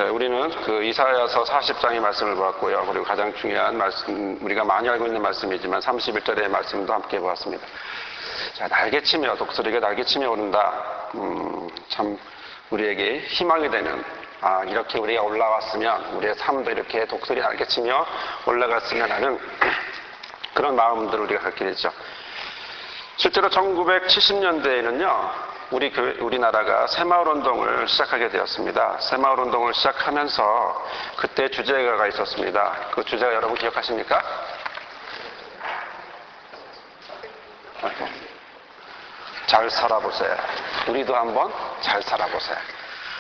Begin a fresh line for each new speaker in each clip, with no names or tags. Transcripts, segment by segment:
우리는 그 이사야서 40장의 말씀을 보았고요. 그리고 가장 중요한 말씀, 우리가 많이 알고 있는 말씀이지만 31절의 말씀도 함께 보았습니다. 자, 날개치며, 독수리가 날개치며 오른다. 참 우리에게 희망이 되는, 이렇게 우리가 올라왔으면, 우리의 삶도 이렇게 독수리 날개치며 올라갔으면 하는 그런 마음들을 우리가 갖게 되죠. 실제로 1970년대에는요, 우리나라가 새마을운동을 시작하게 되었습니다. 새마을운동을 시작하면서 그때 주제가가 있었습니다. 그 주제가 여러분 기억하십니까? 잘 살아보세요. 우리도 한번 잘 살아보세요.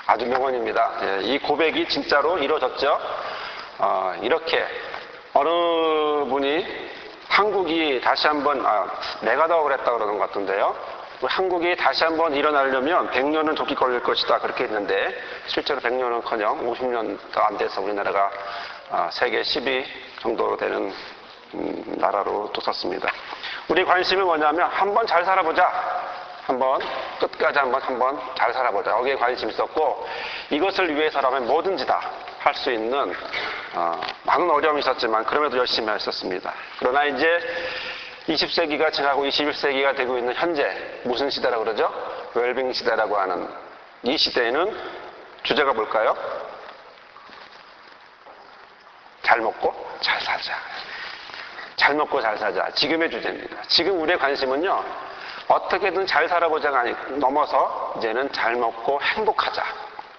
아주 명언입니다. 이 고백이 진짜로 이루어졌죠. 이렇게 어느 분이 한국이 다시 한번 내가 더 그랬다 그러는 것 같은데요. 한국이 다시 한번 일어나려면 100년은 좋게 걸릴 것이다 그렇게 했는데 실제로 100년은커녕 50년도 안 돼서 우리나라가 세계 10위 정도 되는 나라로 또 섰습니다. 우리 관심이 뭐냐면 한번 잘 살아보자. 한번 끝까지 한번 잘 살아보자. 여기에 관심이 있었고 이것을 위해서라면 뭐든지 다 할 수 있는 많은 어려움이 있었지만 그럼에도 열심히 했었습니다. 그러나 이제 20세기가 지나고 21세기가 되고 있는 현재 무슨 시대라고 그러죠? 웰빙 시대라고 하는 이 시대에는 주제가 뭘까요? 잘 먹고 잘 살자. 잘 먹고 잘 살자. 지금의 주제입니다. 지금 우리의 관심은요. 어떻게든 잘 살아보자가 넘어서 이제는 잘 먹고 행복하자.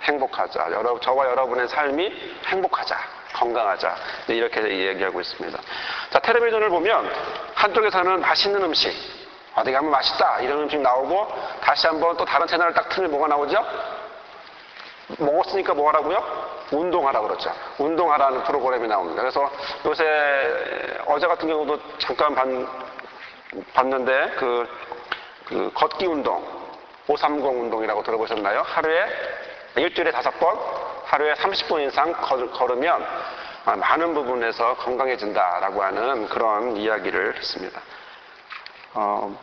행복하자. 저와 여러분의 삶이 행복하자. 건강하자. 이렇게 얘기하고 있습니다. 자, 텔레비전을 보면 한쪽에서는 맛있는 음식, 어디 가면 맛있다 이런 음식 나오고 다시 한번 또 다른 채널을 딱 틀면 뭐가 나오죠? 먹었으니까 뭐 하라고요? 운동하라고 그러죠. 운동하라는 프로그램이 나옵니다. 그래서 요새 어제 같은 경우도 잠깐 봤는데 그 걷기 운동, 530 운동이라고 들어보셨나요? 일주일에 5번, 하루에 30분 이상 걸으면 많은 부분에서 건강해진다라고 하는 그런 이야기를 했습니다.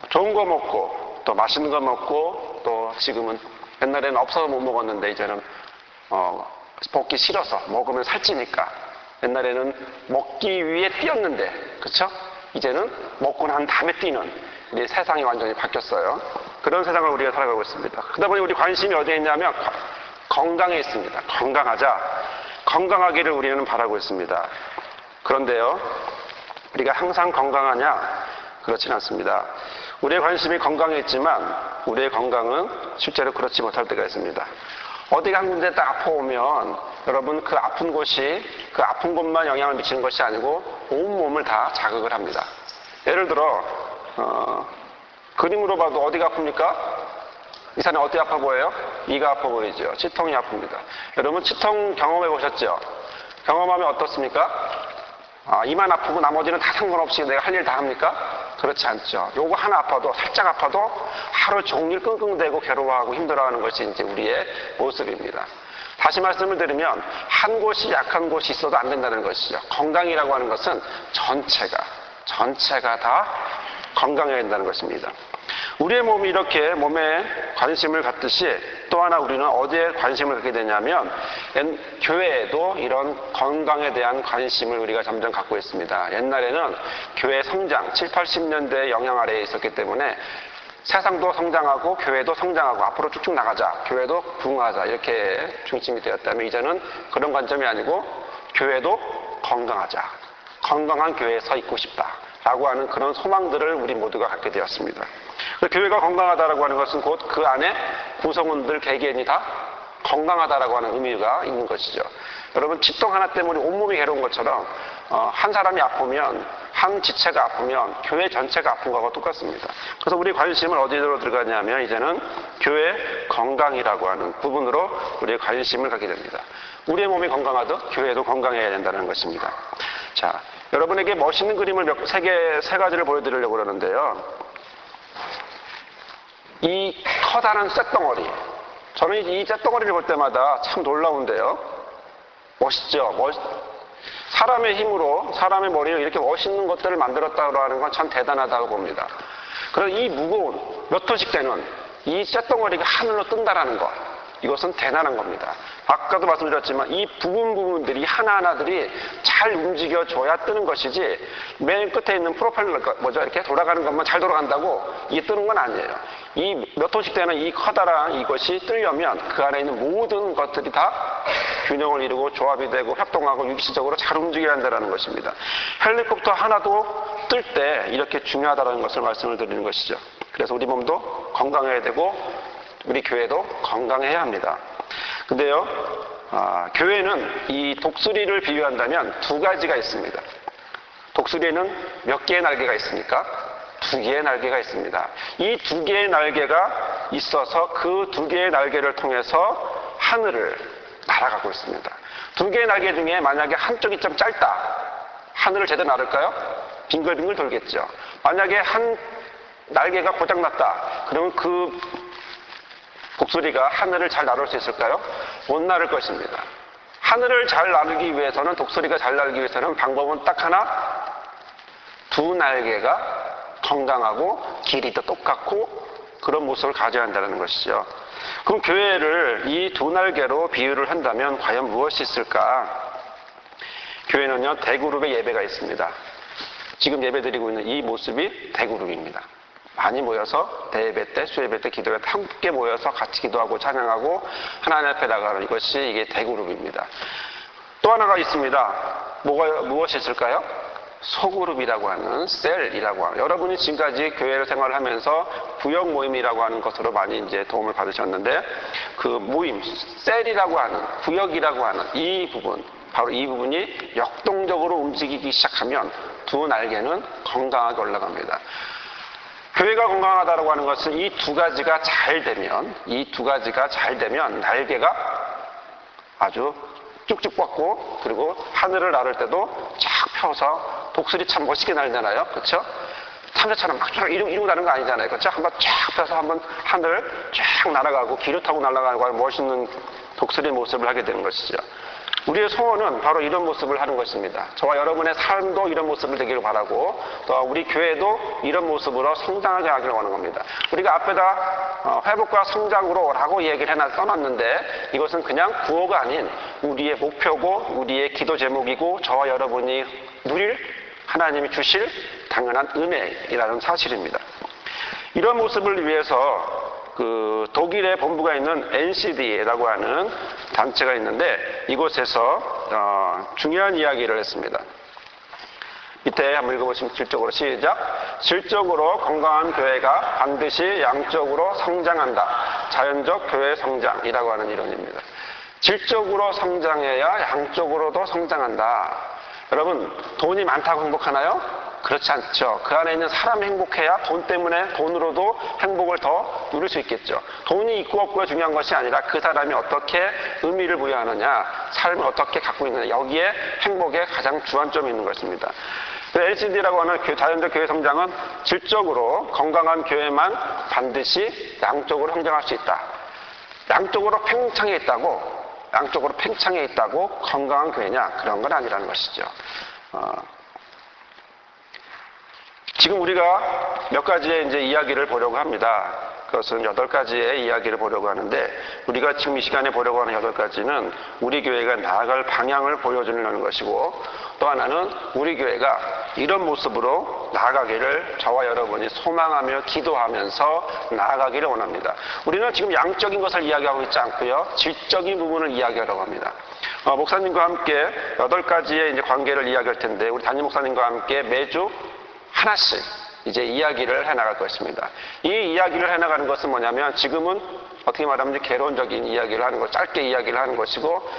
좋은 거 먹고 또 맛있는 거 먹고 또 지금은 옛날에는 없어서 못 먹었는데 이제는 먹기 싫어서 먹으면 살찌니까 옛날에는 먹기 위해 뛰었는데 그렇죠? 이제는 먹고 난 다음에 뛰는 우리 세상이 완전히 바뀌었어요. 그런 세상을 우리가 살아가고 있습니다. 그러다 보니 우리 관심이 어디에 있냐면 건강에 있습니다. 건강하자. 건강하기를 우리는 바라고 있습니다. 그런데요, 우리가 항상 건강하냐? 그렇진 않습니다. 우리의 관심이 건강에 있지만 우리의 건강은 실제로 그렇지 못할 때가 있습니다. 어디가 한 군데 딱 아파오면 여러분 그 아픈 곳이 그 아픈 곳만 영향을 미치는 것이 아니고 온 몸을 다 자극을 합니다. 예를 들어 그림으로 봐도 어디가 아픕니까? 이 사람이 어디 아파 보여요? 이가 아파 보이죠. 치통이 아픕니다. 여러분 치통 경험해 보셨죠? 경험하면 어떻습니까? 이만 아프고 나머지는 다 상관없이 내가 할 일 다 합니까? 그렇지 않죠. 요거 하나 아파도 살짝 아파도 하루 종일 끙끙대고 괴로워하고 힘들어하는 것이 이제 우리의 모습입니다. 다시 말씀을 드리면 한 곳이 약한 곳이 있어도 안 된다는 것이죠. 건강이라고 하는 것은 전체가 다 건강해야 된다는 것입니다. 우리의 몸이 이렇게 몸에 관심을 갖듯이 또 하나 우리는 어디에 관심을 갖게 되냐면 교회에도 이런 건강에 대한 관심을 우리가 점점 갖고 있습니다. 옛날에는 교회 성장, 7, 80년대의 영향 아래에 있었기 때문에 세상도 성장하고 교회도 성장하고 앞으로 쭉쭉 나가자, 교회도 부흥하자 이렇게 중심이 되었다면 이제는 그런 관점이 아니고 교회도 건강하자, 건강한 교회에 서 있고 싶다라고 하는 그런 소망들을 우리 모두가 갖게 되었습니다. 교회가 건강하다라고 하는 것은 곧 그 안에 구성원들 개개인이 다 건강하다라고 하는 의미가 있는 것이죠. 여러분 치통 하나 때문에 온몸이 괴로운 것처럼 한 사람이 아프면 한 지체가 아프면 교회 전체가 아픈 거하고 똑같습니다. 그래서 우리 관심을 어디로 들어가냐면 이제는 교회 건강이라고 하는 부분으로 우리의 관심을 갖게 됩니다. 우리의 몸이 건강하듯 교회도 건강해야 된다는 것입니다. 자, 여러분에게 멋있는 그림을 세 가지를 보여드리려고 그러는데요. 이 커다란 쇳덩어리, 저는 이 쇳덩어리를 볼 때마다 참 놀라운데요. 멋있죠? 사람의 힘으로 사람의 머리를 이렇게 멋있는 것들을 만들었다고 하는 건 참 대단하다고 봅니다. 그래서 이 무거운 몇 톤씩 되는 이 쇳덩어리가 하늘로 뜬다라는 것, 이것은 대단한 겁니다. 아까도 말씀드렸지만 이 부분들이 하나하나들이 잘 움직여줘야 뜨는 것이지 맨 끝에 있는 프로펠러 이렇게 돌아가는 것만 잘 돌아간다고 이게 뜨는 건 아니에요. 이 몇 톤씩 되는 이 커다란 이것이 뜨려면 그 안에 있는 모든 것들이 다 균형을 이루고 조합이 되고 협동하고 유기적으로 잘 움직여야 한다는 것입니다. 헬리콥터 하나도 뜰 때 이렇게 중요하다는 것을 말씀을 드리는 것이죠. 그래서 우리 몸도 건강해야 되고 우리 교회도 건강해야 합니다. 근데요, 교회는 이 독수리를 비유한다면 두 가지가 있습니다. 독수리는 몇 개의 날개가 있습니까? 두 개의 날개가 있습니다. 이 두 개의 날개가 있어서 그 두 개의 날개를 통해서 하늘을 날아가고 있습니다. 두 개의 날개 중에 만약에 한쪽이 좀 짧다. 하늘을 제대로 날을까요? 빙글빙글 돌겠죠. 만약에 한 날개가 고장났다. 그러면 그 독수리가 하늘을 잘 나를 수 있을까요? 못 나를 것입니다. 하늘을 잘 나르기 위해서는, 독수리가 잘 날기 위해서는 방법은 딱 하나, 두 날개가 건강하고 길이도 똑같고 그런 모습을 가져야 한다는 것이죠. 그럼 교회를 이 두 날개로 비유를 한다면 과연 무엇이 있을까? 교회는요, 대그룹의 예배가 있습니다. 지금 예배드리고 있는 이 모습이 대그룹입니다. 많이 모여서 대예배 때, 수예배 때, 기도회 때 함께 모여서 같이 기도하고 찬양하고 하나님 앞에 나가는 이것이 이게 대그룹입니다. 또 하나가 있습니다. 무엇이 있을까요? 소그룹이라고 하는 셀이라고 하는, 여러분이 지금까지 교회를 생활하면서 구역 모임이라고 하는 것으로 많이 이제 도움을 받으셨는데 그 모임, 셀이라고 하는, 구역이라고 하는 이 부분, 바로 이 부분이 역동적으로 움직이기 시작하면 두 날개는 건강하게 올라갑니다. 교회가 건강하다고 하는 것은 이 두 가지가 잘 되면 날개가 아주 쭉쭉 뻗고 그리고 하늘을 나를 때도 쫙 펴서 독수리 참 멋있게 날잖아요. 그렇죠? 참새처럼 막 이러고 나는 거 아니잖아요. 그렇죠? 한번 쫙 펴서 한번 하늘을 쫙 날아가고 기류 타고 날아가고 멋있는 독수리 모습을 하게 되는 것이죠. 우리의 소원은 바로 이런 모습을 하는 것입니다. 저와 여러분의 삶도 이런 모습을 되기를 바라고 또 우리 교회도 이런 모습으로 성장하게 하기를 원하는 겁니다. 우리가 앞에다 회복과 성장으로 라고 얘기를 써놨는데 이것은 그냥 구호가 아닌 우리의 목표고 우리의 기도 제목이고 저와 여러분이 누릴 하나님이 주실 당연한 은혜이라는 사실입니다. 이런 모습을 위해서 그 독일의 본부가 있는 NCD라고 하는 단체가 있는데 이곳에서 중요한 이야기를 했습니다. 밑에 한번 읽어보시면 질적으로 시작. 질적으로 건강한 교회가 반드시 양적으로 성장한다. 자연적 교회 성장이라고 하는 이론입니다. 질적으로 성장해야 양적으로도 성장한다. 여러분, 돈이 많다고 행복하나요? 그렇지 않죠. 그 안에 있는 사람이 행복해야 돈 때문에 돈으로도 행복을 더 누릴 수 있겠죠. 돈이 있고 없고가 중요한 것이 아니라 그 사람이 어떻게 의미를 부여하느냐, 삶을 어떻게 갖고 있느냐, 여기에 행복의 가장 주안점이 있는 것입니다. LCD라고 하는 자연적 교회 성장은 질적으로 건강한 교회만 반드시 양적으로 성장할 수 있다. 양적으로 팽창해 있다고 건강한 교회냐? 그런 건 아니라는 것이죠. 지금 우리가 몇 가지의 이제 이야기를 보려고 합니다. 그것은 8가지의 이야기를 보려고 하는데 우리가 지금 이 시간에 보려고 하는 8가지는 우리 교회가 나아갈 방향을 보여주려는 것이고 또 하나는 우리 교회가 이런 모습으로 나아가기를 저와 여러분이 소망하며 기도하면서 나아가기를 원합니다. 우리는 지금 양적인 것을 이야기하고 있지 않고요. 질적인 부분을 이야기하려고 합니다. 목사님과 함께 8가지의 이제 관계를 이야기할 텐데 우리 담임 목사님과 함께 매주 하나씩 이제 이야기를 해나갈 것입니다. 이 이야기를 해나가는 것은 뭐냐면 지금은 어떻게 말하면 개론적인 이야기를 하는 것, 짧게 이야기를 하는 것이고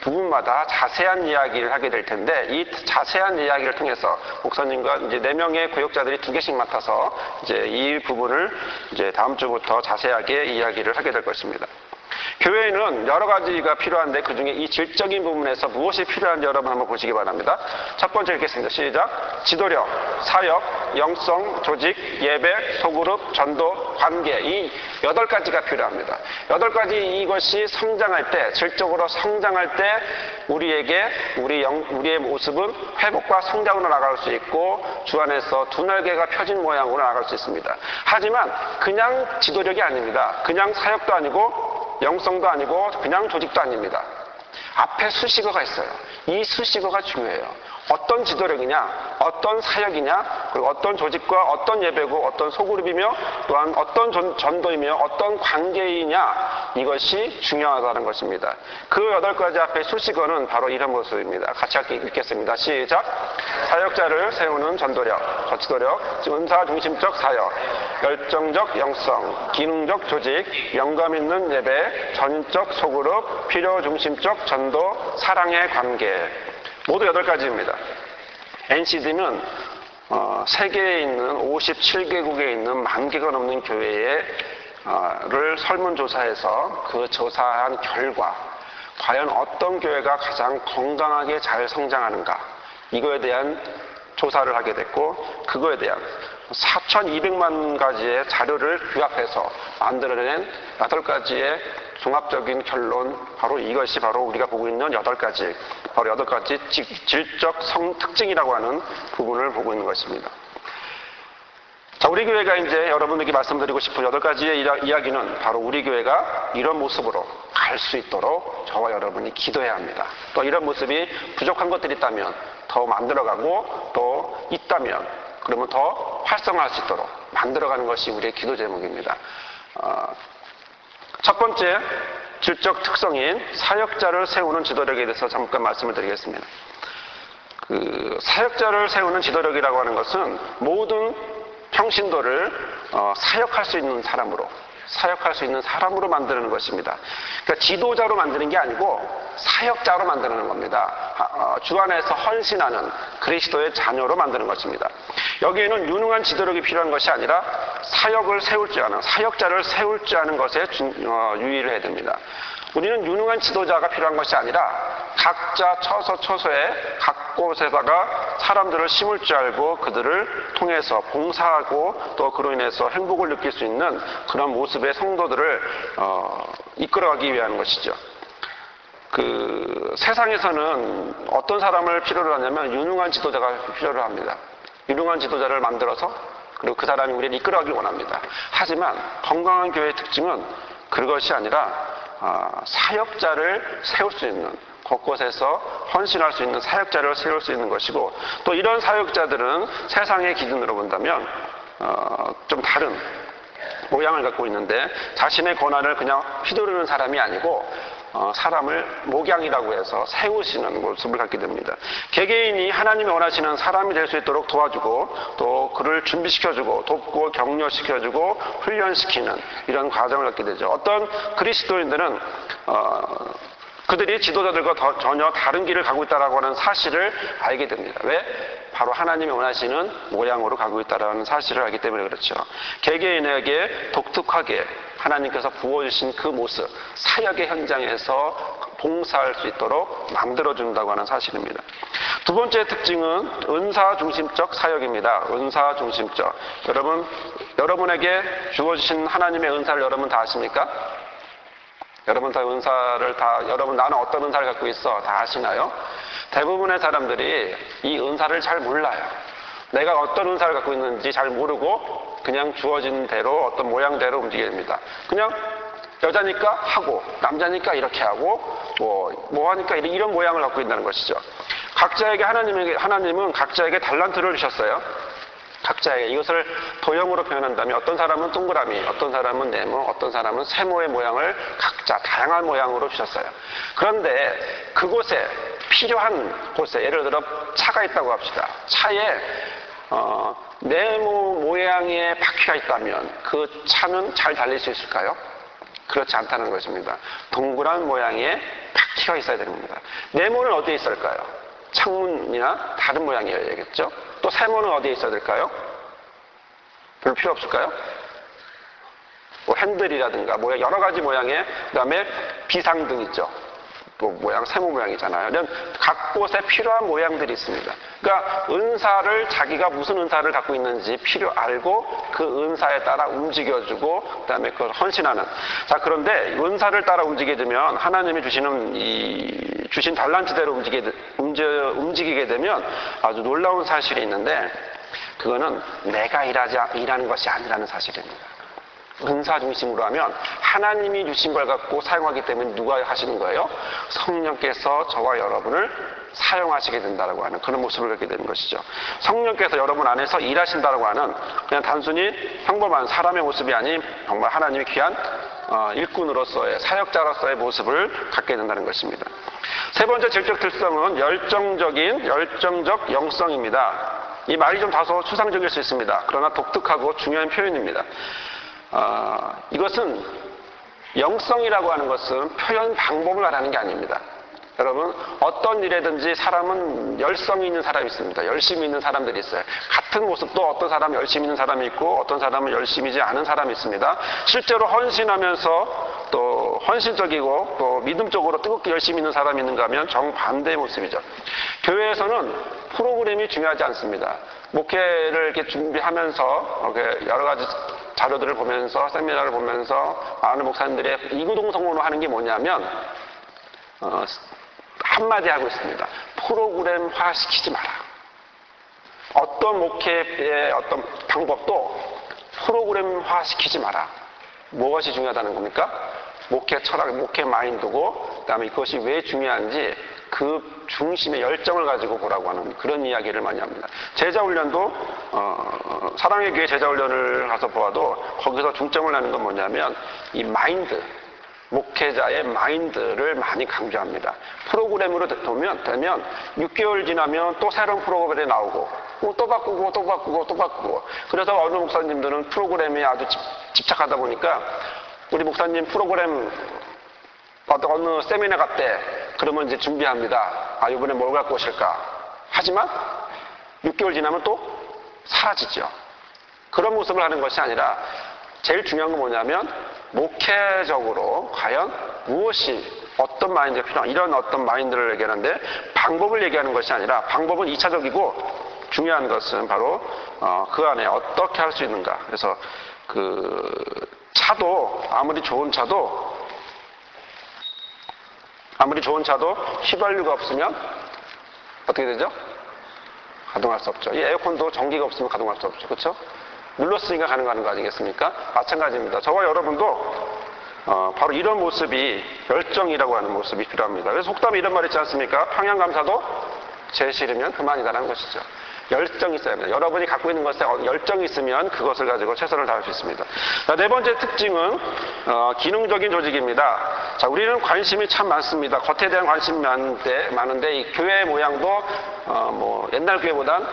부분마다 자세한 이야기를 하게 될 텐데 이 자세한 이야기를 통해서 목사님과 이제 4명의 교역자들이 2개씩 맡아서 이제 이 부분을 이제 다음 주부터 자세하게 이야기를 하게 될 것입니다. 교회에는 여러 가지가 필요한데 그 중에 이 질적인 부분에서 무엇이 필요한지 여러분 한번 보시기 바랍니다. 첫 번째 읽겠습니다. 시작. 지도력, 사역, 영성, 조직, 예배, 소그룹, 전도, 관계 이 8가지가 필요합니다. 8가지 이것이 성장할 때, 질적으로 성장할 때 우리의 모습은 회복과 성장으로 나갈 수 있고 주 안에서 두 날개가 펴진 모양으로 나갈 수 있습니다. 하지만 그냥 지도력이 아닙니다. 그냥 사역도 아니고 영성도 아니고 그냥 조직도 아닙니다. 앞에 수식어가 있어요. 이 수식어가 중요해요. 어떤 지도력이냐, 어떤 사역이냐, 그리고 어떤 조직과 어떤 예배고, 어떤 소그룹이며, 또한 어떤 전도이며, 어떤 관계이냐, 이것이 중요하다는 것입니다. 그 8가지 앞에 수식어는 바로 이런 모습입니다. 같이 읽겠습니다. 시작. 사역자를 세우는 전도력, 저지도력, 은사 중심적 사역, 열정적 영성, 기능적 조직, 영감 있는 예배, 전적 소그룹, 필요 중심적 전도, 사랑의 관계. 모두 8가지입니다. NCD는 세계에 있는 57개국에 있는 10,000개가 넘는 교회를 설문조사해서 그 조사한 결과 과연 어떤 교회가 가장 건강하게 잘 성장하는가, 이거에 대한 조사를 하게 됐고, 그거에 대한 4,200만 가지의 자료를 규합해서 만들어낸 8가지의 종합적인 결론, 바로 이것이 바로 우리가 보고 있는 8가지, 바로 8가지 질적 성특징이라고 하는 부분을 보고 있는 것입니다. 자, 우리 교회가 이제 여러분에게 말씀드리고 싶은 8가지의 이야기는 바로 우리 교회가 이런 모습으로 갈 수 있도록 저와 여러분이 기도해야 합니다. 또 이런 모습이 부족한 것들이 있다면 더 만들어가고, 또 있다면 그러면 더 활성화할 수 있도록 만들어가는 것이 우리의 기도 제목입니다. 첫 번째 질적 특성인 사역자를 세우는 지도력에 대해서 잠깐 말씀을 드리겠습니다. 사역자를 세우는 지도력이라고 하는 것은 모든 평신도를 사역할 수 있는 사람으로 만드는 것입니다. 그러니까 지도자로 만드는 게 아니고 사역자로 만드는 겁니다. 주 안에서 헌신하는 그리스도의 자녀로 만드는 것입니다. 여기에는 유능한 지도력이 필요한 것이 아니라 사역자를 세울 줄 아는 것에 유의를 해야 됩니다. 우리는 유능한 지도자가 필요한 것이 아니라 각자 처소에 각 곳에다가 사람들을 심을 줄 알고 그들을 통해서 봉사하고 또 그로 인해서 행복을 느낄 수 있는 그런 모습의 성도들을 이끌어가기 위한 것이죠. 세상에서는 어떤 사람을 필요로 하냐면 유능한 지도자가 필요로 합니다. 유능한 지도자를 만들어서 그리고 그 사람이 우리를 이끌어가기 원합니다. 하지만 건강한 교회의 특징은 그것이 아니라 사역자를 세울 수 있는, 곳곳에서 헌신할 수 있는 사역자를 세울 수 있는 것이고, 또 이런 사역자들은 세상의 기준으로 본다면 좀 다른 모양을 갖고 있는데, 자신의 권한을 그냥 휘두르는 사람이 아니고 사람을 목양이라고 해서 세우시는 모습을 갖게 됩니다. 개개인이 하나님이 원하시는 사람이 될 수 있도록 도와주고, 또 그를 준비시켜주고, 돕고 격려시켜주고 훈련시키는 이런 과정을 갖게 되죠. 어떤 그리스도인들은 그들이 지도자들과 전혀 다른 길을 가고 있다고 하는 사실을 알게 됩니다. 왜? 바로 하나님이 원하시는 모양으로 가고 있다는 사실을 알기 때문에 그렇죠. 개개인에게 독특하게 하나님께서 부어주신 그 모습, 사역의 현장에서 봉사할 수 있도록 만들어준다고 하는 사실입니다. 두 번째 특징은 은사 중심적 사역입니다. 은사 중심적. 여러분에게 주어주신 하나님의 은사를 여러분 다 아십니까? 여러분 나는 어떤 은사를 갖고 있어? 다 아시나요? 대부분의 사람들이 이 은사를 잘 몰라요. 내가 어떤 은사를 갖고 있는지 잘 모르고 그냥 주어진 대로 어떤 모양대로 움직입니다. 그냥 여자니까 하고, 남자니까 이렇게 하고, 뭐 하니까 이런 모양을 갖고 있다는 것이죠. 하나님은 각자에게 달란트를 주셨어요. 각자에게. 이것을 도형으로 표현한다면 어떤 사람은 동그라미, 어떤 사람은 네모, 어떤 사람은 세모의 모양을 각자 다양한 모양으로 주셨어요. 그런데 그곳에 필요한 곳에, 예를 들어 차가 있다고 합시다. 차에 네모 모양의 바퀴가 있다면 그 차는 잘 달릴 수 있을까요? 그렇지 않다는 것입니다. 동그란 모양의 바퀴가 있어야 됩니다. 네모는 어디에 있을까요? 창문이나 다른 모양이어야겠죠? 또 세모는 어디에 있어야 될까요? 별로 필요 없을까요? 핸들이라든가 여러 가지 모양의, 그 다음에 비상등 있죠. 세모 모양이잖아요. 이런 각 곳에 필요한 모양들이 있습니다. 그러니까 자기가 무슨 은사를 갖고 있는지 알고 그 은사에 따라 움직여주고, 그 다음에 그걸 헌신하는. 자, 그런데 은사를 따라 움직이게 되면 하나님이 주신 달란트대로 움직이게 되면 아주 놀라운 사실이 있는데, 그거는 내가 일하는 것이 아니라는 사실입니다. 은사 중심으로 하면 하나님이 주신 걸 갖고 사용하기 때문에 누가 하시는 거예요? 성령께서 저와 여러분을 사용하시게 된다라고 하는 그런 모습을 갖게 되는 것이죠. 성령께서 여러분 안에서 일하신다라고 하는 그냥 단순히 평범한 사람의 모습이 아닌 정말 하나님의 귀한 일꾼으로서의 사역자로서의 모습을 갖게 된다는 것입니다. 세 번째 질적 특성은 열정적 영성입니다. 이 말이 좀 다소 추상적일 수 있습니다. 그러나 독특하고 중요한 표현입니다. 이것은 영성이라고 하는 것은 표현 방법을 말하는 게 아닙니다. 여러분, 어떤 일에든지 사람은 열성이 있는 사람이 있습니다. 열심히 있는 사람들이 있어요. 같은 모습도 어떤 사람은 열심히 있는 사람이 있고 어떤 사람은 열심히지 않은 사람이 있습니다. 실제로 헌신하면서 또 헌신적이고 또 믿음적으로 뜨겁게 열심히 있는 사람이 있는가 하면 정반대의 모습이죠. 교회에서는 프로그램이 중요하지 않습니다. 목회를 이렇게 준비하면서 이렇게 여러 가지 자료들을 보면서 세미나를 보면서 많은 목사님들이 이구동성으로 하는 게 뭐냐면 한마디 하고 있습니다. 프로그램화 시키지 마라. 어떤 목회의 어떤 방법도 프로그램화 시키지 마라. 무엇이 중요하다는 겁니까? 목회 철학, 목회 마인드고 그 다음에 이것이 왜 중요한지 그 중심의 열정을 가지고 보라고 하는 그런 이야기를 많이 합니다. 제자훈련도 사랑의 교회 제자훈련을 가서 보아도 거기서 중점을 하는 건 뭐냐면 이 마인드, 목회자의 마인드를 많이 강조합니다. 프로그램으로 되면 6개월 지나면 또 새로운 프로그램이 나오고 또 바꾸고 그래서 어느 목사님들은 프로그램에 아주 집착하다 보니까 우리 목사님 프로그램 어느 세미나 갔대. 그러면 이제 준비합니다. 이번에 뭘 갖고 오실까? 하지만 6개월 지나면 또 사라지죠. 그런 모습을 하는 것이 아니라 제일 중요한 건 뭐냐면 목회적으로 과연 무엇이 어떤 마인드가 필요한 이런 어떤 마인드를 얘기하는데 방법을 얘기하는 것이 아니라 방법은 2차적이고 중요한 것은 바로 그 안에 어떻게 할 수 있는가. 그래서 그 차도 아무리 좋은 차도 휘발유가 없으면 어떻게 되죠? 가동할 수 없죠. 이 에어컨도 전기가 없으면 가동할 수 없죠. 그렇죠? 눌렀으니까 가능한 거 아니겠습니까? 마찬가지입니다. 저와 여러분도 바로 이런 모습이 열정이라고 하는 모습이 필요합니다. 그래서 속담에 이런 말 있지 않습니까? 평양감사도 제 싫으면 그만이다라는 것이죠. 열정이 있어야 합니다. 여러분이 갖고 있는 것에 열정이 있으면 그것을 가지고 최선을 다할 수 있습니다. 자, 네 번째 특징은 기능적인 조직입니다. 자, 우리는 관심이 참 많습니다. 겉에 대한 관심이 많은데 이 교회 모양도 뭐 옛날 교회보단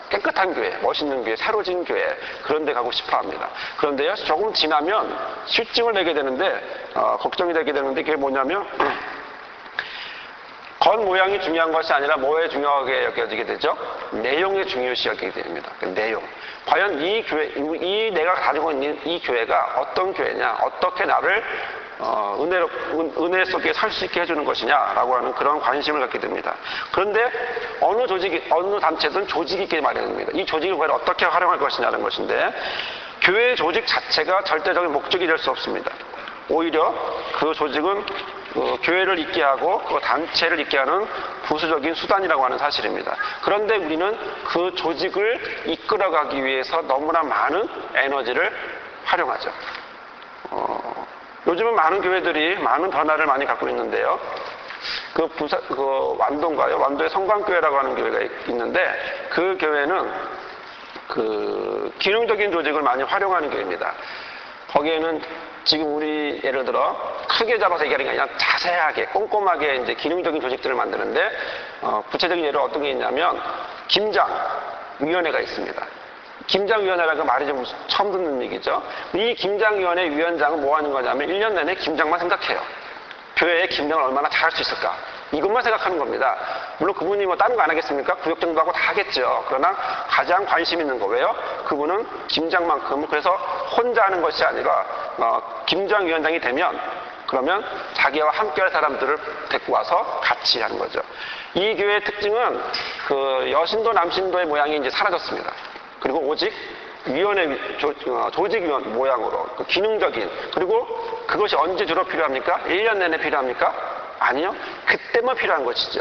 깨끗한 교회, 멋있는 교회, 새로 진 교회 그런 데 가고 싶어 합니다. 그런데요, 조금 지나면 실증을 내게 되는데 걱정이 되게 되는데 그게 뭐냐면 겉모양이 중요한 것이 아니라 뭐에 중요하게 여겨지게 되죠? 내용에 중요시 여기게 됩니다. 그 내용. 과연 이 교회, 내가 가지고 있는 이 교회가 어떤 교회냐, 어떻게 나를 은혜 속에 살 수 있게 해주는 것이냐라고 하는 그런 관심을 갖게 됩니다. 그런데 어느 단체든 조직이 있게 마련입니다. 이 조직을 과연 어떻게 활용할 것이냐는 것인데 교회 조직 자체가 절대적인 목적이 될 수 없습니다. 오히려 그 조직은 교회를 있게 하고 그 단체를 있게 하는 부수적인 수단이라고 하는 사실입니다. 그런데 우리는 그 조직을 이끌어가기 위해서 너무나 많은 에너지를 활용하죠. 요즘은 많은 교회들이 많은 변화를 많이 갖고 있는데요. 완도의 성광교회라고 하는 교회가 있는데 그 교회는 기능적인 조직을 많이 활용하는 교회입니다. 거기에는 지금 우리 예를 들어 크게 잡아서 얘기하는 게 아니라 자세하게 꼼꼼하게 이제 기능적인 조직들을 만드는데 구체적인 예로 어떤 게 있냐면 김장위원회가 있습니다. 김장위원회라는 말이 좀 처음 듣는 얘기죠. 이 김장위원회 위원장은 뭐 하는 거냐면 1년 내내 김장만 생각해요. 교회에 김장을 얼마나 잘할 수 있을까? 이것만 생각하는 겁니다. 물론 그분이 뭐 다른 거 안 하겠습니까? 구역 정도 하고 다 하겠죠. 그러나 가장 관심 있는 거 왜요? 그분은 김장만큼 그래서 혼자 하는 것이 아니라 김장위원장이 되면 그러면 자기와 함께할 사람들을 데리고 와서 같이 하는 거죠. 이 교회의 특징은 그 여신도 남신도의 모양이 이제 사라졌습니다. 그리고 오직 조직위원 모양으로 기능적인 그리고 그것이 언제 주로 필요합니까? 1년 내내 필요합니까? 아니요. 그때만 필요한 것이죠.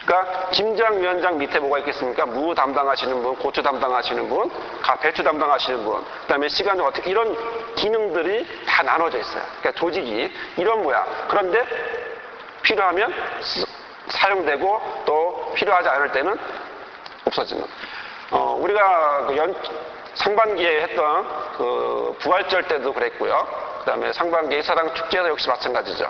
그러니까 김장, 위원장 밑에 뭐가 있겠습니까? 무 담당하시는 분, 고추 담당하시는 분, 배추 담당하시는 분, 그다음에 시간적 어떻게 이런 기능들이 다 나눠져 있어요. 그러니까 조직이 이런 모양. 그런데 필요하면 사용되고 또 필요하지 않을 때는 없어지는. 우리가 상반기에 했던 그 부활절 때도 그랬고요. 그다음에 상반기에 사랑 축제도 역시 마찬가지죠.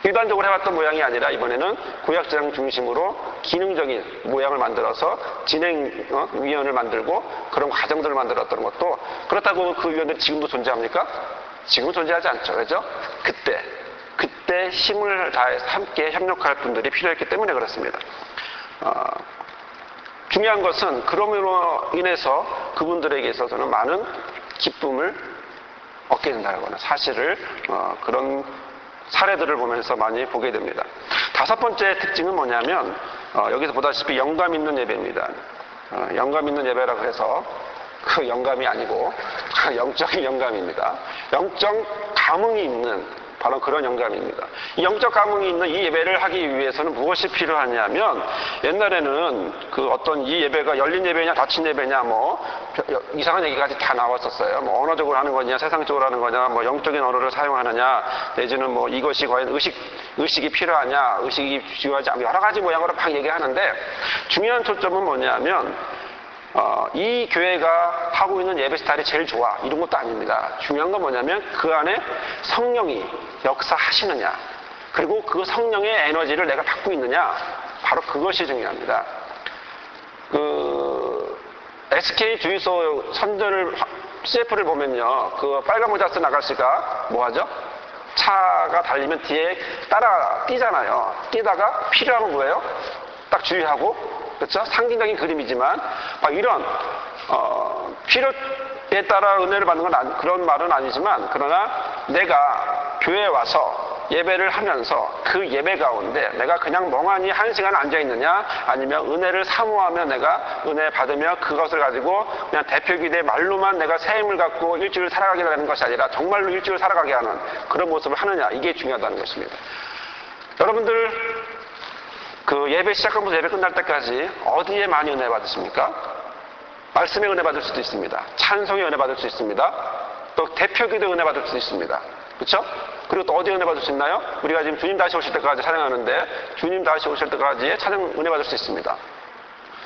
일반적으로 해왔던 모양이 아니라 이번에는 구약제장 중심으로 기능적인 모양을 만들어서 진행위원을 만들고 그런 과정들을 만들었던 것도 그렇다고 그 위원들이 지금도 존재합니까? 지금은 존재하지 않죠. 그죠? 그때 힘을 다해서 함께 협력할 분들이 필요했기 때문에 그렇습니다. 중요한 것은 그럼으로 인해서 그분들에게 있어서는 많은 기쁨을 얻게 된다는 거는 사실을 그런 사례들을 보면서 많이 보게 됩니다. 다섯 번째 특징은 뭐냐면 여기서 보다시피 영감 있는 예배입니다. 영감 있는 예배라고 해서 그 영감이 아니고 영적인 영감입니다. 영적 감흥이 있는 바로 그런 영감입니다. 이 영적 감흥이 있는 이 예배를 하기 위해서는 무엇이 필요하냐면 옛날에는 그 어떤 이 예배가 열린 예배냐 닫힌 예배냐 뭐 이상한 얘기까지 다 나왔었어요. 뭐 언어적으로 하는 거냐 세상적으로 하는 거냐 뭐 영적인 언어를 사용하느냐 내지는 뭐 이것이 과연 의식이 필요하냐 의식이 중요하지 않냐 여러 가지 모양으로 막 얘기하는데 중요한 초점은 뭐냐면 이 교회가 하고 있는 예배 스타일이 제일 좋아 이런 것도 아닙니다. 중요한 건 뭐냐면 그 안에 성령이 역사하시느냐 그리고 그 성령의 에너지를 내가 받고 있느냐 바로 그것이 중요합니다. 그 SK 주유소 선전을 CF를 보면요 그 빨간 모자 쓴 아가씨가 뭐하죠? 차가 달리면 뒤에 따라 뛰잖아요. 뛰다가 필요하면 뭐예요? 딱 주의하고 그렇죠? 상징적인 그림이지만 이런 필요에 따라 은혜를 받는 건 그런 말은 아니지만 그러나 내가 교회에 와서 예배를 하면서 그 예배 가운데 내가 그냥 멍하니 한 시간 앉아 있느냐 아니면 은혜를 사모하며 내가 은혜 받으며 그것을 가지고 그냥 대표기대 말로만 내가 새 힘을 갖고 일주일 살아가게 되는 것이 아니라 정말로 일주일 살아가게 하는 그런 모습을 하느냐 이게 중요하다는 것입니다. 여러분들 그 예배 시작하면서 예배 끝날 때까지 어디에 많이 은혜 받으십니까? 말씀에 은혜 받을 수도 있습니다. 찬송에 은혜 받을 수 있습니다. 또 대표기도에 은혜 받을 수도 있습니다. 그렇죠? 그리고 또 어디에 은혜 받을 수 있나요? 우리가 지금 주님 다시 오실 때까지 찬양하는데 주님 다시 오실 때까지 찬양 은혜 받을 수 있습니다.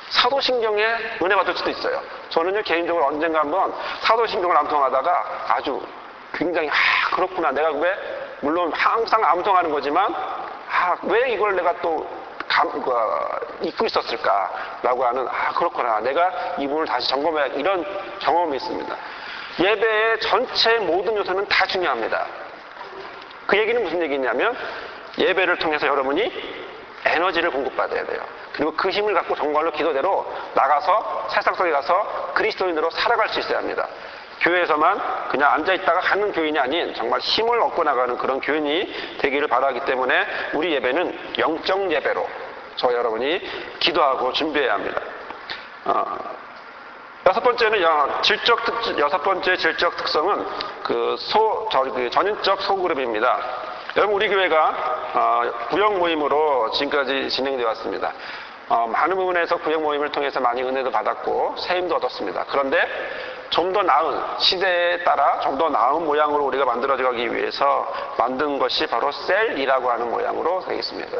사도신경에 은혜 받을 수도 있어요. 저는요 개인적으로 언젠가 한번 사도신경을 암송하다가 아주 굉장히 그렇구나 내가 왜 물론 항상 암송하는 거지만 왜 이걸 내가 또 잊고 있었을까라고 하는 그렇구나 내가 이 부분을 다시 점검해야 이런 경험이 있습니다. 예배의 전체 모든 요소는 다 중요합니다. 그 얘기는 무슨 얘기냐면 예배를 통해서 여러분이 에너지를 공급받아야 돼요. 그리고 그 힘을 갖고 정말로 기도대로 나가서 세상 속에 가서 그리스도인으로 살아갈 수 있어야 합니다. 교회에서만 그냥 앉아있다가 가는 교인이 아닌 정말 힘을 얻고 나가는 그런 교인이 되기를 바라기 때문에 우리 예배는 영적 예배로 저 여러분이 기도하고 준비해야 합니다. 여섯 번째 질적 특성은 전인적 소그룹입니다. 여러분 우리 교회가 구역 모임으로 지금까지 진행되어 왔습니다. 많은 부분에서 구역 모임을 통해서 많이 은혜도 받았고 세임도 얻었습니다. 그런데 좀 더 나은 시대에 따라 좀 더 나은 모양으로 우리가 만들어가기 위해서 만든 것이 바로 셀이라고 하는 모양으로 되겠습니다.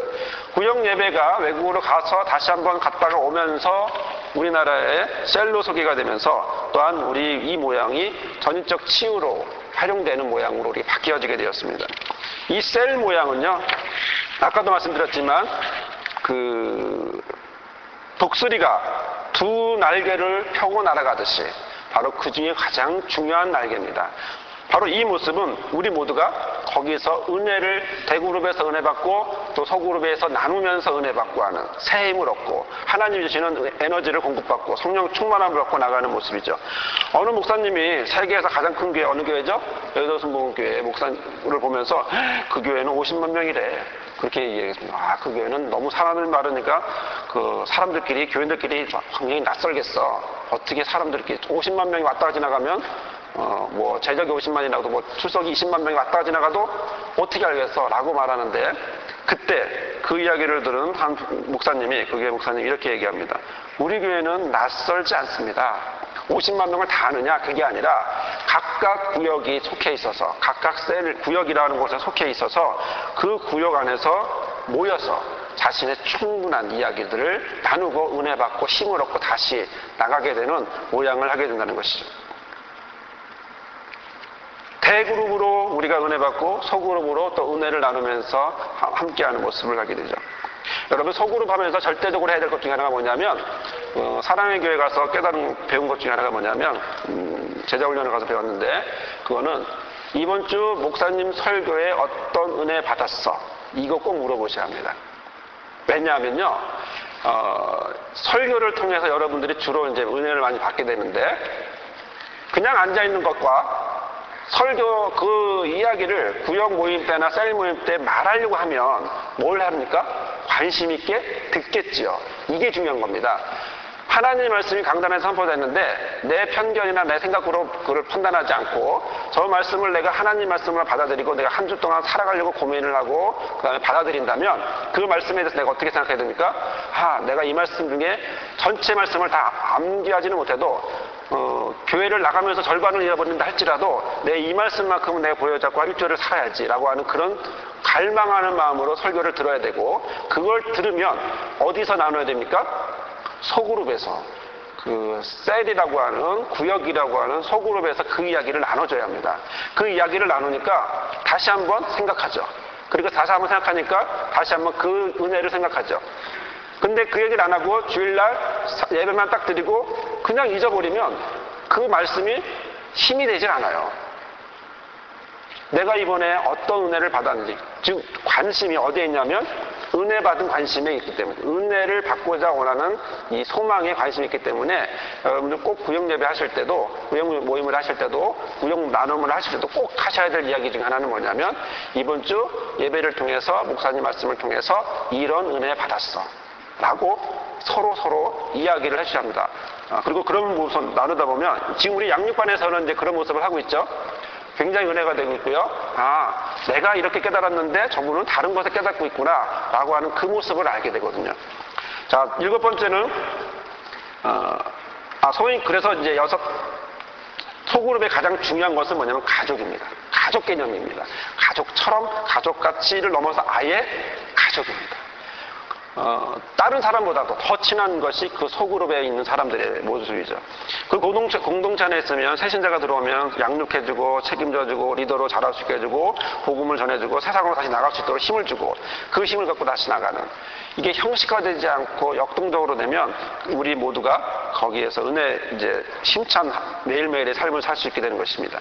구역 예배가 외국으로 가서 다시 한번 갔다가 오면서 우리나라의 셀로 소개가 되면서 또한 우리 이 모양이 전인적 치유로 활용되는 모양으로 우리 바뀌어지게 되었습니다. 이 셀 모양은요 아까도 말씀드렸지만 그 독수리가 두 날개를 펴고 날아가듯이 바로 그 중에 가장 중요한 날개입니다. 바로 이 모습은 우리 모두가 거기서 은혜를 대그룹에서 은혜 받고 또 소그룹에서 나누면서 은혜 받고 하는 새 힘을 얻고 하나님 주시는 에너지를 공급받고 성령 충만함을 얻고 나가는 모습이죠. 어느 목사님이 세계에서 가장 큰 교회 어느 교회죠? 여의도 순복음교회 목사를 보면서 그 교회는 50만 명이래. 그렇게 얘기했습니다. 그 교회는 너무 사람을 많으니까 그 사람들끼리 교인들끼리 굉장히 낯설겠어. 어떻게 사람들끼리 50만 명이 왔다가 지나가면 뭐 제적이 50만이라도 뭐 출석이 20만 명이 왔다가 지나가도 어떻게 알겠어? 라고 말하는데 그때 그 이야기를 들은 한 목사님이, 그게 목사님이 이렇게 얘기합니다. 우리 교회는 낯설지 않습니다. 50만 명을 다 아느냐? 그게 아니라 각각 구역이 속해 있어서, 각각 셀 구역이라는 곳에 속해 있어서 그 구역 안에서 모여서 자신의 충분한 이야기들을 나누고 은혜 받고 힘을 얻고 다시 나가게 되는 모양을 하게 된다는 것이죠. 대그룹으로 우리가 은혜 받고 소그룹으로 또 은혜를 나누면서 함께하는 모습을 하게 되죠. 여러분, 소그룹 하면서 절대적으로 해야 될 것 중에 하나가 뭐냐면, 사랑의 교회 가서 배운 것 중에 하나가 뭐냐면, 제자훈련을 가서 배웠는데, 그거는 이번 주 목사님 설교에 어떤 은혜 받았어? 이거 꼭 물어보셔야 합니다. 왜냐하면요, 설교를 통해서 여러분들이 주로 이제 은혜를 많이 받게 되는데, 그냥 앉아있는 것과 설교 그 이야기를 구역 모임 때나 셀 모임 때 말하려고 하면 뭘 합니까? 관심 있게 듣겠지요. 이게 중요한 겁니다. 하나님의 말씀이 강단에서 선포됐는데 내 편견이나 내 생각으로 그걸 판단하지 않고 저 말씀을 내가 하나님 말씀을 받아들이고 내가 한 주 동안 살아가려고 고민을 하고 그 다음에 받아들인다면 그 말씀에 대해서 내가 어떻게 생각해야 됩니까? 내가 이 말씀 중에 전체 말씀을 다 암기하지는 못해도 교회를 나가면서 절반을 잃어버린다 할지라도 내 이 말씀만큼은 내가 보여잡고 한 일주일을 살아야지 라고 하는 그런 갈망하는 마음으로 설교를 들어야 되고, 그걸 들으면 어디서 나눠야 됩니까? 소그룹에서, 그 셀이라고 하는, 구역이라고 하는 소그룹에서 그 이야기를 나눠줘야 합니다. 그 이야기를 나누니까 다시 한번 생각하죠. 그리고 다시 한번 생각하니까 다시 한번 그 은혜를 생각하죠. 근데 그 얘기를 안 하고 주일날 예배만 딱 드리고 그냥 잊어버리면 그 말씀이 힘이 되질 않아요. 내가 이번에 어떤 은혜를 받았는지, 즉 관심이 어디에 있냐면 은혜 받은 관심에 있기 때문에, 은혜를 받고자 원하는 이 소망에 관심이 있기 때문에 여러분들 꼭 구역 예배 하실 때도, 구역 모임을 하실 때도, 구역 나눔을 하실 때도 꼭 하셔야 될 이야기 중 하나는 뭐냐면, 이번 주 예배를 통해서 목사님 말씀을 통해서 이런 은혜 받았어 라고 서로 이야기를 해주셔야 합니다. 그리고 그런 모습 나누다 보면 지금 우리 양육반에서는 이제 그런 모습을 하고 있죠. 굉장히 은혜가 되고 있고요. 내가 이렇게 깨달았는데 저분은 다른 것을 깨닫고 있구나 라고 하는 그 모습을 알게 되거든요. 자, 7번째는 소위 그래서 이제 소그룹의 가장 중요한 것은 뭐냐면 가족입니다. 가족 개념입니다. 가족처럼, 가족가치를 넘어서 아예 가족입니다. 다른 사람보다도 더 친한 것이 그 소그룹에 있는 사람들의 모습이죠. 그 공동체 안에 있으면 새신자가 들어오면 양육해주고 책임져주고 리더로 자랄 수 있게 해주고 복음을 전해주고 세상으로 다시 나갈 수 있도록 힘을 주고 그 힘을 갖고 다시 나가는, 이게 형식화되지 않고 역동적으로 되면 우리 모두가 거기에서 은혜 이제 힘찬 매일매일의 삶을 살 수 있게 되는 것입니다.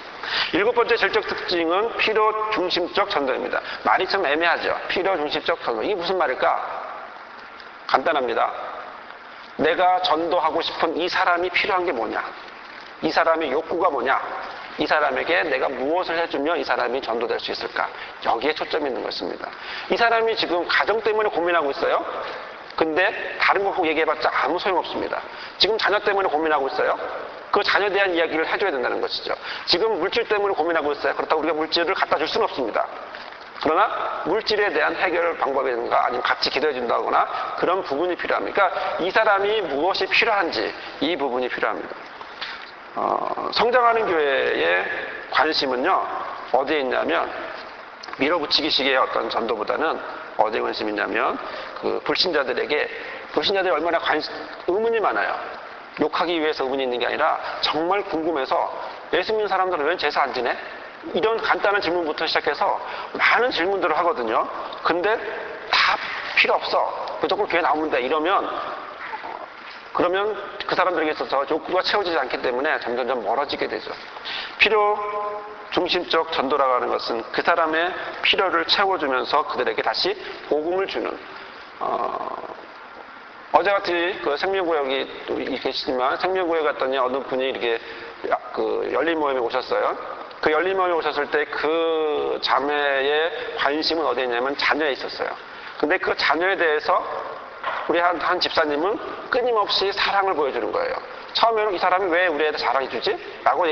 7번째 질적 특징은 필요 중심적 전도입니다. 말이 좀 애매하죠. 필요 중심적 전도. 이게 무슨 말일까? 간단합니다. 내가 전도하고 싶은 이 사람이 필요한 게 뭐냐? 이 사람의 욕구가 뭐냐? 이 사람에게 내가 무엇을 해주면 이 사람이 전도될 수 있을까? 여기에 초점이 있는 것입니다. 이 사람이 지금 가정 때문에 고민하고 있어요. 근데 다른 거 얘기해봤자 아무 소용없습니다. 지금 자녀 때문에 고민하고 있어요. 그 자녀에 대한 이야기를 해줘야 된다는 것이죠. 지금 물질 때문에 고민하고 있어요. 그렇다고 우리가 물질을 갖다 줄 수는 없습니다. 그러나 물질에 대한 해결 방법이든가 아니면 같이 기도해 준다거나 그런 부분이 필요합니다. 그러니까 이 사람이 무엇이 필요한지 이 부분이 필요합니다. 성장하는 교회의 관심은요, 어디에 있냐면 밀어붙이기식의 어떤 전도보다는 어디에 관심이 있냐면 그 불신자들이 얼마나 의문이 많아요. 욕하기 위해서 의문이 있는 게 아니라 정말 궁금해서 예수 믿는 사람들은 왜 제사 안 지내? 이런 간단한 질문부터 시작해서 많은 질문들을 하거든요. 근데 다 필요 없어. 무조건 교회 나오면 돼. 그러면 그 사람들에게 있어서 욕구가 채워지지 않기 때문에 점점 멀어지게 되죠. 필요 중심적 전도라고 하는 것은 그 사람의 필요를 채워주면서 그들에게 다시 복음을 주는, 어제같이 그 생명구역이 계시지만 생명구역 갔더니 어느 분이 이렇게 그 열린 모임에 오셨어요. 그 열린 모임에 오셨을 때 그 자매의 관심은 어디에 있냐면 자녀에 있었어요. 근데 그 자녀에 대해서 우리 한 집사님은 끊임없이 사랑을 보여주는 거예요. 처음에는 이 사람이 왜 우리 애들 사랑해주지? 라고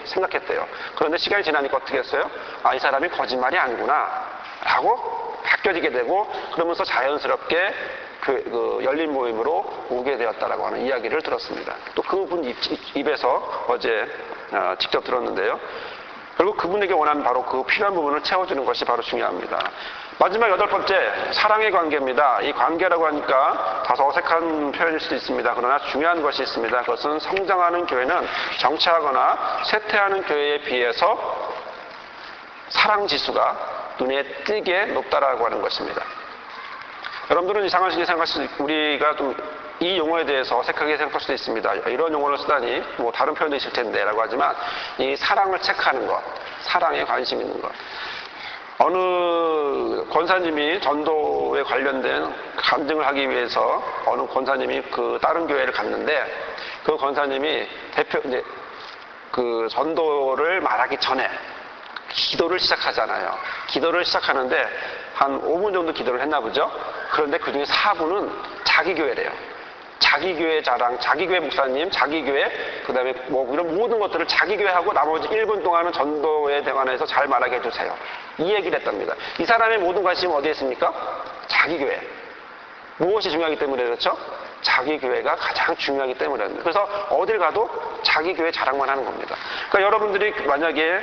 생각했대요. 그런데 시간이 지나니까 어떻게 했어요? 이 사람이 거짓말이 아니구나 라고 바뀌어지게 되고 그러면서 자연스럽게 그 열린 모임으로 오게 되었다라고 하는 이야기를 들었습니다. 또 그분 입에서 어제 직접 들었는데요. 결국 그분에게 원하는 바로 그 필요한 부분을 채워주는 것이 바로 중요합니다. 마지막 8번째, 사랑의 관계입니다. 이 관계라고 하니까 다소 어색한 표현일 수도 있습니다. 그러나 중요한 것이 있습니다. 그것은 성장하는 교회는 정체하거나 쇠퇴하는 교회에 비해서 사랑 지수가 눈에 띄게 높다라고 하는 것입니다. 여러분들은 이상한 식의 생각할 수 있고, 우리가 좀 이 용어에 대해서 어색하게 생각할 수도 있습니다. 이런 용어를 쓰다니 뭐 다른 표현도 있을 텐데 라고 하지만 이 사랑을 체크하는 것, 사랑에 관심 있는 것. 어느 권사님이 전도에 관련된 간증을 하기 위해서 어느 권사님이 그 다른 교회를 갔는데 그 권사님이 이제 그 전도를 말하기 전에 기도를 시작하잖아요. 기도를 시작하는데 한 5분 정도 기도를 했나 보죠. 그런데 그 중에 4분은 자기 교회래요. 자기 교회 자랑, 자기 교회 목사님, 자기 교회, 그 다음에 뭐 이런 모든 것들을 자기 교회 하고 나머지 1분 동안은 전도에 관해서 잘 말하게 해주세요. 이 얘기를 했답니다. 이 사람의 모든 관심은 어디에 있습니까? 자기 교회. 무엇이 중요하기 때문에 그렇죠? 자기 교회가 가장 중요하기 때문에. 그래서 어딜 가도 자기 교회 자랑만 하는 겁니다. 그러니까 여러분들이 만약에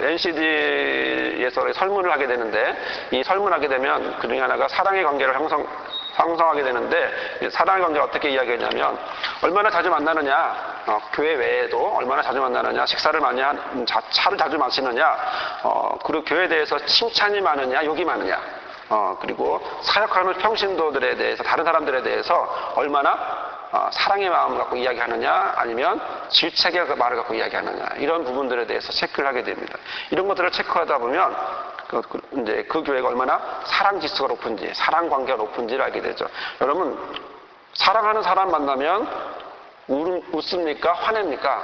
NCD에서 설문을 하게 되는데 이 설문하게 되면 그 중에 하나가 사랑의 관계를 형성하게 되는데 사랑의 관계를 어떻게 이야기하냐면 얼마나 자주 만나느냐, 교회 외에도 얼마나 자주 만나느냐, 식사를 많이 차를 자주 마시느냐, 그리고 교회에 대해서 칭찬이 많으냐, 욕이 많으냐, 그리고 사역하는 평신도들에 대해서 다른 사람들에 대해서 얼마나 사랑의 마음을 갖고 이야기하느냐 아니면 질책의 말을 갖고 이야기하느냐 이런 부분들에 대해서 체크를 하게 됩니다. 이런 것들을 체크하다 보면 이제 그 교회가 얼마나 사랑 지수가 높은지 사랑 관계가 높은지를 알게 되죠. 여러분 사랑하는 사람 만나면 웃습니까? 화냅니까?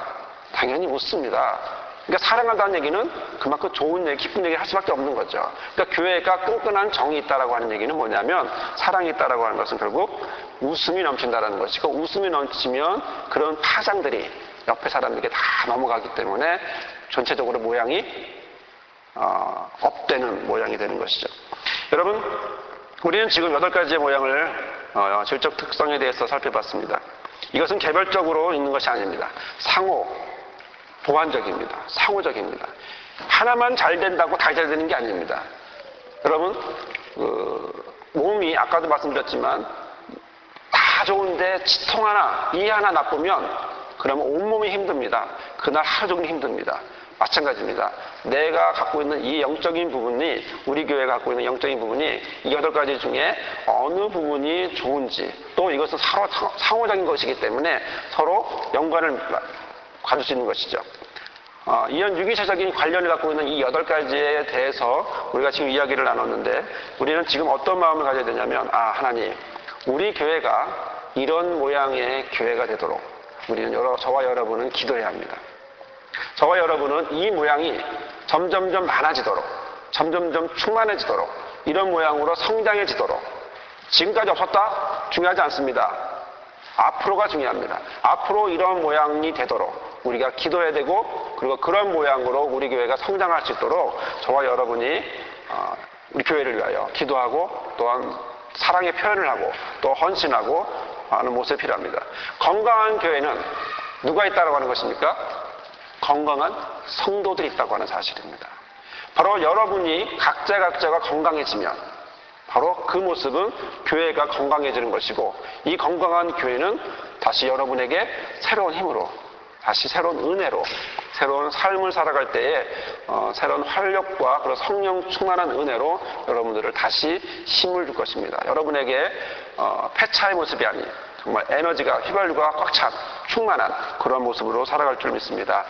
당연히 웃습니다. 그러니까 사랑한다는 얘기는 그만큼 좋은 얘기, 기쁜 얘기를 할 수밖에 없는 거죠. 그러니까 교회가 끈끈한 정이 있다라고 하는 얘기는 뭐냐면 사랑이 있다라고 하는 것은 결국 웃음이 넘친다라는 것이고 웃음이 넘치면 그런 파장들이 옆에 사람에게 다 넘어가기 때문에 전체적으로 모양이 업되는 모양이 되는 것이죠. 여러분 우리는 지금 8가지의 모양을 질적 특성에 대해서 살펴봤습니다. 이것은 개별적으로 있는 것이 아닙니다. 보완적입니다. 상호적입니다. 하나만 잘 된다고 다 잘 되는 게 아닙니다. 여러분 몸이 아까도 말씀드렸지만 다 좋은데 치통 하나, 이 하나 나쁘면 그러면 온몸이 힘듭니다. 그날 하루 종일 힘듭니다. 마찬가지입니다. 내가 갖고 있는 이 영적인 부분이 우리 교회가 갖고 있는 영적인 부분이 이 8가지 중에 어느 부분이 좋은지 또 이것은 서로 상호적인 것이기 때문에 서로 연관을 가질 수 있는 것이죠. 이런 유기체적인 관련을 갖고 있는 이 8가지에 대해서 우리가 지금 이야기를 나눴는데 우리는 지금 어떤 마음을 가져야 되냐면 하나님 우리 교회가 이런 모양의 교회가 되도록 우리는 저와 여러분은 기도해야 합니다. 저와 여러분은 이 모양이 점점점 많아지도록 점점점 충만해지도록 이런 모양으로 성장해지도록 지금까지 없었다? 중요하지 않습니다. 앞으로가 중요합니다. 앞으로 이런 모양이 되도록 우리가 기도해야 되고 그리고 그런 모양으로 우리 교회가 성장할 수 있도록 저와 여러분이 우리 교회를 위하여 기도하고 또한 사랑의 표현을 하고 또 헌신하고 하는 모습이 필요합니다. 건강한 교회는 누가 있다고 하는 것입니까? 건강한 성도들이 있다고 하는 사실입니다. 바로 여러분이 각자가 건강해지면 바로 그 모습은 교회가 건강해지는 것이고 이 건강한 교회는 다시 여러분에게 새로운 힘으로 다시 새로운 은혜로 새로운 삶을 살아갈 때에 새로운 활력과 그런 성령 충만한 은혜로 여러분들을 다시 힘을 줄 것입니다. 여러분에게 폐차의 모습이 아닌 정말 에너지가 휘발유가 꽉 찬 충만한 그런 모습으로 살아갈 줄 믿습니다.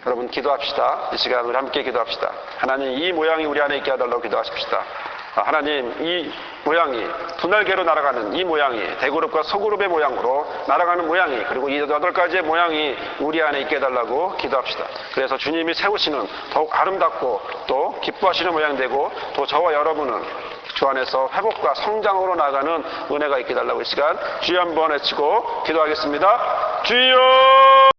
여러분 기도합시다. 이 시간을 함께 기도합시다. 하나님 이 모양이 우리 안에 있게 해달라고 기도하십시다. 하나님 이 모양이 두 날개로 날아가는 이 모양이 대그룹과 소그룹의 모양으로 날아가는 모양이 그리고 이 8가지의 모양이 우리 안에 있게 해달라고 기도합시다. 그래서 주님이 세우시는 더욱 아름답고 또 기뻐하시는 모양이 되고 또 저와 여러분은 주 안에서 회복과 성장으로 나가는 은혜가 있게 해달라고 이 시간 주여 한번 외치고 기도하겠습니다. 주여